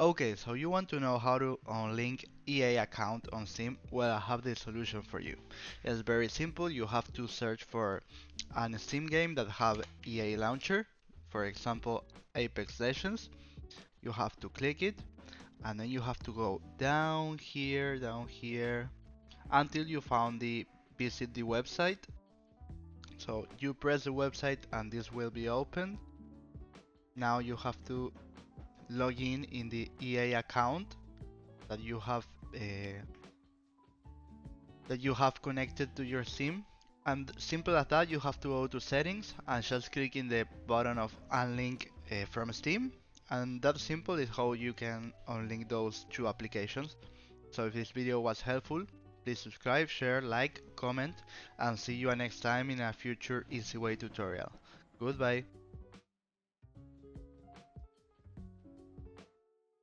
Okay, so you want to know how to unlink EA account on Steam? Well, I have the solution for you. It's very simple. You have to search for an Steam game that have EA launcher, for example, Apex Legends. You have to click it, and then you have to go down here, until you found the visit the website. So you press the website and this will be open. Now you have to log in the EA account that you have uh, connected to your sim. And simple as that, you have to go to settings and just click in the button of unlink from Steam. And that simple is how you can unlink those two applications. So if this video was helpful, please subscribe, share, like, comment, and see you next time in a future easy way tutorial. Goodbye.